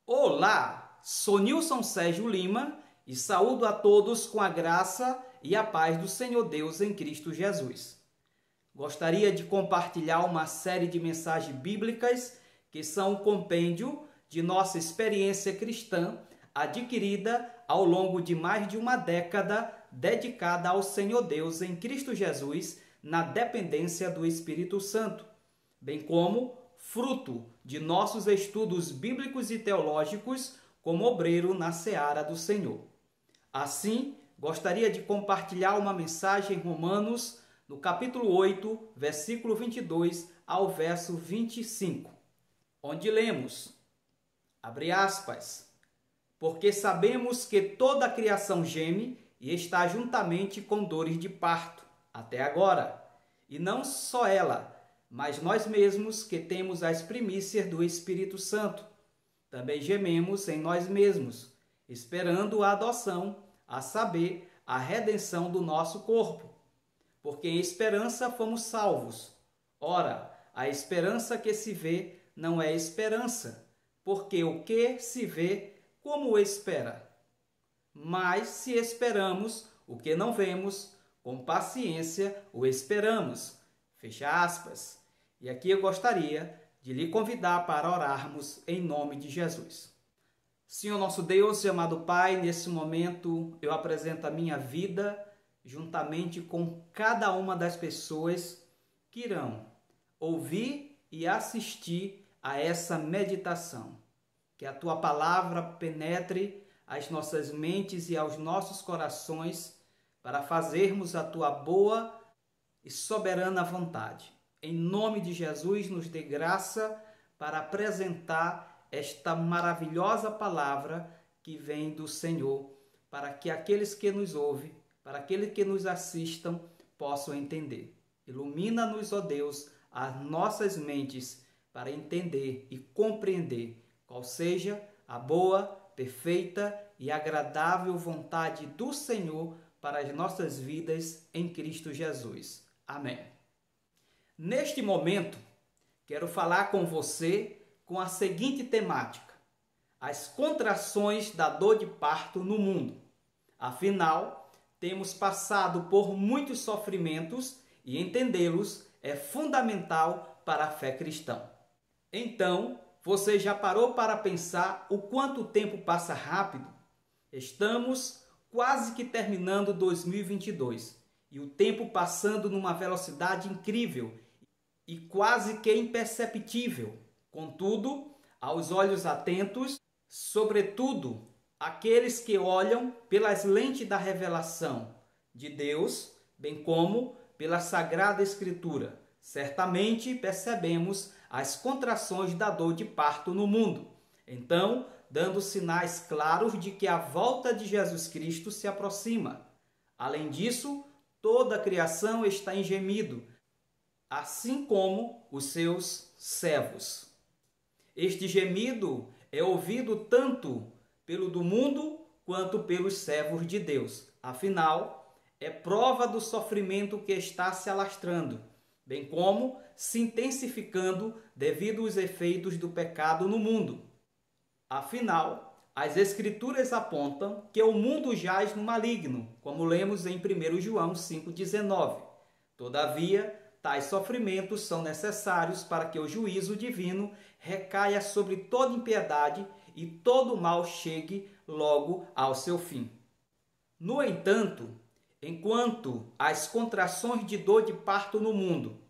Olá, sou Nilson Sérgio Lima e saúdo a todos com a graça e a paz do Senhor Deus em Cristo Jesus. Gostaria de compartilhar uma série de mensagens bíblicas que são um compêndio de nossa experiência cristã adquirida ao longo de mais de uma década dedicada ao Senhor Deus em Cristo Jesus na dependência do Espírito Santo, bem como fruto de nossos estudos bíblicos e teológicos como obreiro na seara do Senhor. Assim, gostaria de compartilhar uma mensagem em Romanos, no capítulo 8, versículo 22 ao verso 25, onde lemos, abre aspas, porque sabemos que toda a criação geme e está juntamente com dores de parto, até agora, e não só ela, mas nós mesmos que temos as primícias do Espírito Santo. Também gememos em nós mesmos, esperando a adoção, a saber, a redenção do nosso corpo. Porque em esperança fomos salvos. Ora, a esperança que se vê não é esperança, porque o que se vê, como espera? Mas se esperamos o que não vemos, com paciência o esperamos. Fecha aspas. E aqui eu gostaria de lhe convidar para orarmos em nome de Jesus. Senhor nosso Deus e amado Pai, nesse momento eu apresento a minha vida juntamente com cada uma das pessoas que irão ouvir e assistir a essa meditação. Que a Tua palavra penetre as nossas mentes e aos nossos corações para fazermos a Tua boa e soberana vontade. Em nome de Jesus, nos dê graça para apresentar esta maravilhosa palavra que vem do Senhor, para que aqueles que nos ouvem, para aqueles que nos assistam, possam entender. Ilumina-nos, ó Deus, as nossas mentes para entender e compreender qual seja a boa, perfeita e agradável vontade do Senhor para as nossas vidas em Cristo Jesus. Amém. Neste momento, quero falar com você com a seguinte temática: as contrações da dor de parto no mundo. Afinal, temos passado por muitos sofrimentos e entendê-los é fundamental para a fé cristã. Então, você já parou para pensar o quanto o tempo passa rápido? Estamos quase que terminando 2022 e o tempo passando numa velocidade incrível e quase que imperceptível. Contudo, aos olhos atentos, sobretudo aqueles que olham pelas lentes da revelação de Deus, bem como pela Sagrada Escritura, certamente percebemos as contrações da dor de parto no mundo. Então, dando sinais claros de que a volta de Jesus Cristo se aproxima. Além disso, toda a criação está em gemido, assim como os seus servos. Este gemido é ouvido tanto pelo do mundo quanto pelos servos de Deus. Afinal, é prova do sofrimento que está se alastrando, bem como se intensificando devido aos efeitos do pecado no mundo. Afinal, as Escrituras apontam que o mundo jaz no maligno, como lemos em 1 João 5,19. Todavia, tais sofrimentos são necessários para que o juízo divino recaia sobre toda impiedade e todo mal chegue logo ao seu fim. No entanto, enquanto as contrações de dor de parto no mundo,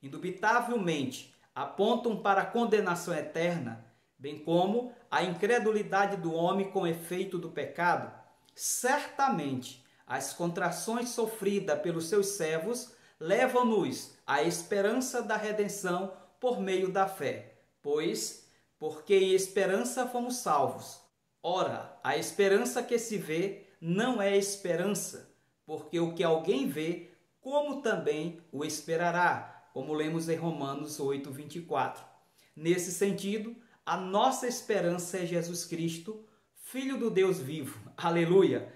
indubitavelmente, apontam para a condenação eterna, bem como a incredulidade do homem com efeito do pecado, certamente as contrações sofridas pelos seus servos levam-nos à esperança da redenção por meio da fé, pois, porque em esperança fomos salvos. Ora, a esperança que se vê não é esperança, porque o que alguém vê, como também o esperará, como lemos em Romanos 8, 24. Nesse sentido, a nossa esperança é Jesus Cristo, Filho do Deus vivo. Aleluia!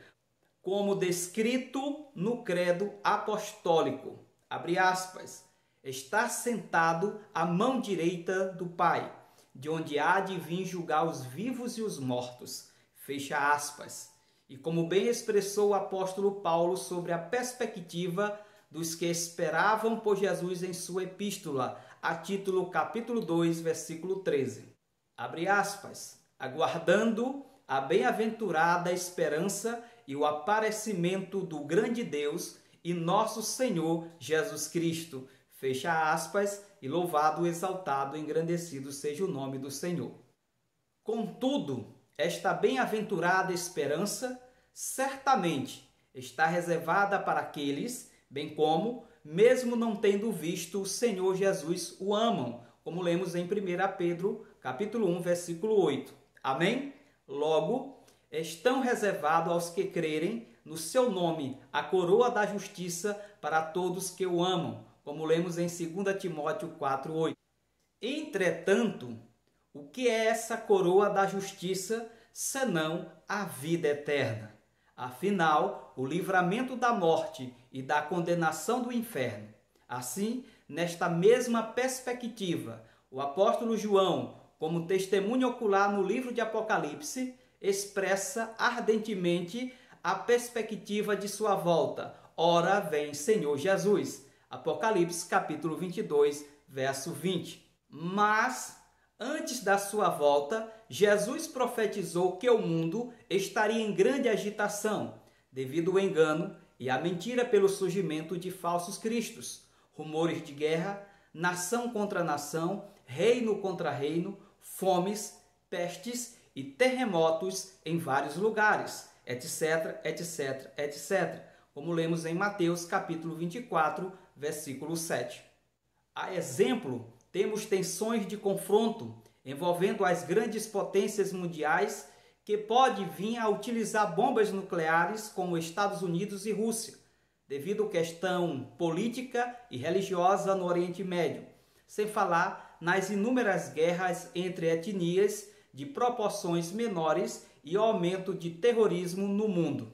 Como descrito no credo apostólico. Abre aspas, está sentado à mão direita do Pai, de onde há de vir julgar os vivos e os mortos. Fecha aspas. E como bem expressou o apóstolo Paulo sobre a perspectiva dos que esperavam por Jesus em sua epístola, a título capítulo 2, versículo 13. Abre aspas. Aguardando a bem-aventurada esperança e o aparecimento do grande Deus e nosso Senhor Jesus Cristo. Fecha aspas, e louvado, exaltado, engrandecido seja o nome do Senhor. Contudo, esta bem-aventurada esperança certamente está reservada para aqueles, bem como, mesmo não tendo visto o Senhor Jesus, o amam, como lemos em 1 Pedro, capítulo 1, versículo 8. Amém? Logo, estão reservados aos que crerem no seu nome a coroa da justiça para todos que o amam, como lemos em 2 Timóteo 4:8. Entretanto, o que é essa coroa da justiça, senão a vida eterna? Afinal, o livramento da morte e da condenação do inferno. Assim, nesta mesma perspectiva, o apóstolo João, como testemunho ocular no livro de Apocalipse, expressa ardentemente a perspectiva de sua volta. Ora vem Senhor Jesus. Apocalipse capítulo 22, verso 20. Mas, antes da sua volta, Jesus profetizou que o mundo estaria em grande agitação, devido ao engano e à mentira pelo surgimento de falsos cristos, rumores de guerra, nação contra nação, reino contra reino, fomes, pestes e terremotos em vários lugares, etc, etc, etc, como lemos em Mateus capítulo 24, versículo 7. A exemplo, temos tensões de confronto envolvendo as grandes potências mundiais que podem vir a utilizar bombas nucleares como Estados Unidos e Rússia, devido à questão política e religiosa no Oriente Médio, sem falar nas inúmeras guerras entre etnias de proporções menores e aumento de terrorismo no mundo.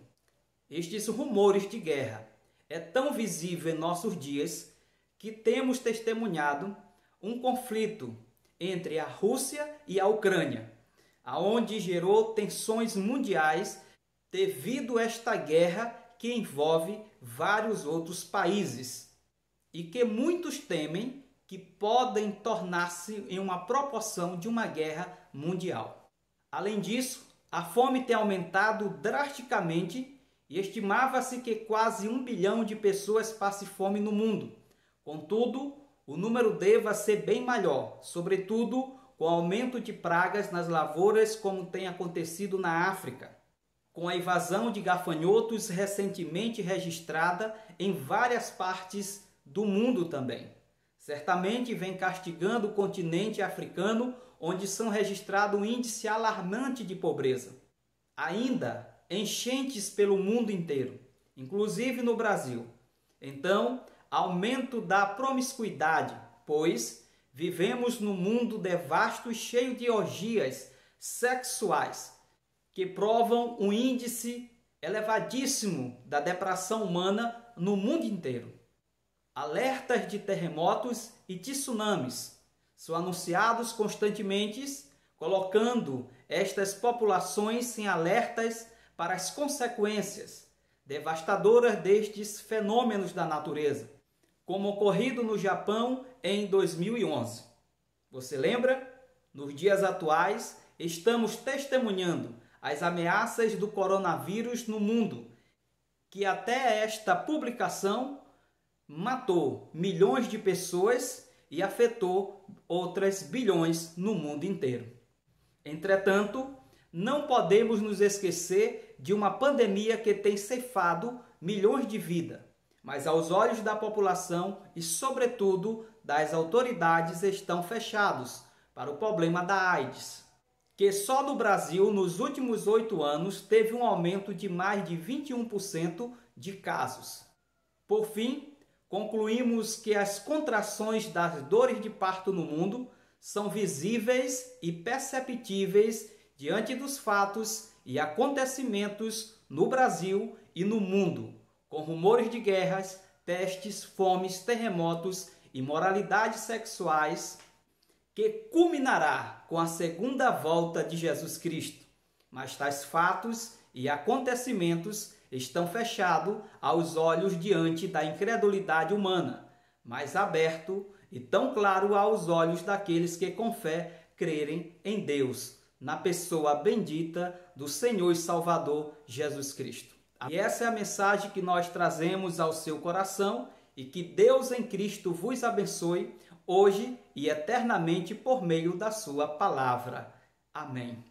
Estes rumores de guerra é tão visível em nossos dias que temos testemunhado um conflito entre a Rússia e a Ucrânia, aonde gerou tensões mundiais devido a esta guerra que envolve vários outros países e que muitos temem que podem tornar-se em uma proporção de uma guerra mundial. Além disso, a fome tem aumentado drasticamente e estimava-se que quase 1 bilhão de pessoas passem fome no mundo. Contudo, o número deva ser bem maior, sobretudo com o aumento de pragas nas lavouras, como tem acontecido na África, com a invasão de gafanhotos recentemente registrada em várias partes do mundo também. Certamente vem castigando o continente africano, onde são registrados um índice alarmante de pobreza. Ainda enchentes pelo mundo inteiro, inclusive no Brasil. Então, aumento da promiscuidade, pois vivemos num mundo devasto e cheio de orgias sexuais, que provam um índice elevadíssimo da depressão humana no mundo inteiro. Alertas de terremotos e tsunamis são anunciados constantemente, colocando estas populações em alertas para as consequências devastadoras destes fenômenos da natureza, como ocorrido no Japão em 2011. Você lembra? Nos dias atuais, estamos testemunhando as ameaças do coronavírus no mundo, que até esta publicação matou milhões de pessoas e afetou outras bilhões no mundo inteiro. Entretanto, não podemos nos esquecer de uma pandemia que tem ceifado milhões de vidas, mas aos olhos da população e, sobretudo, das autoridades estão fechados para o problema da AIDS, que só no Brasil, nos últimos 8 anos, teve um aumento de mais de 21% de casos. Por fim, concluímos que as contrações das dores de parto no mundo são visíveis e perceptíveis diante dos fatos e acontecimentos no Brasil e no mundo, com rumores de guerras, pestes, fomes, terremotos, imoralidades sexuais que culminará com a segunda volta de Jesus Cristo. Mas tais fatos e acontecimentos estão fechados aos olhos diante da incredulidade humana, mas aberto e tão claro aos olhos daqueles que com fé crerem em Deus, na pessoa bendita do Senhor e Salvador Jesus Cristo. E essa é a mensagem que nós trazemos ao seu coração, e que Deus em Cristo vos abençoe hoje e eternamente por meio da sua palavra. Amém.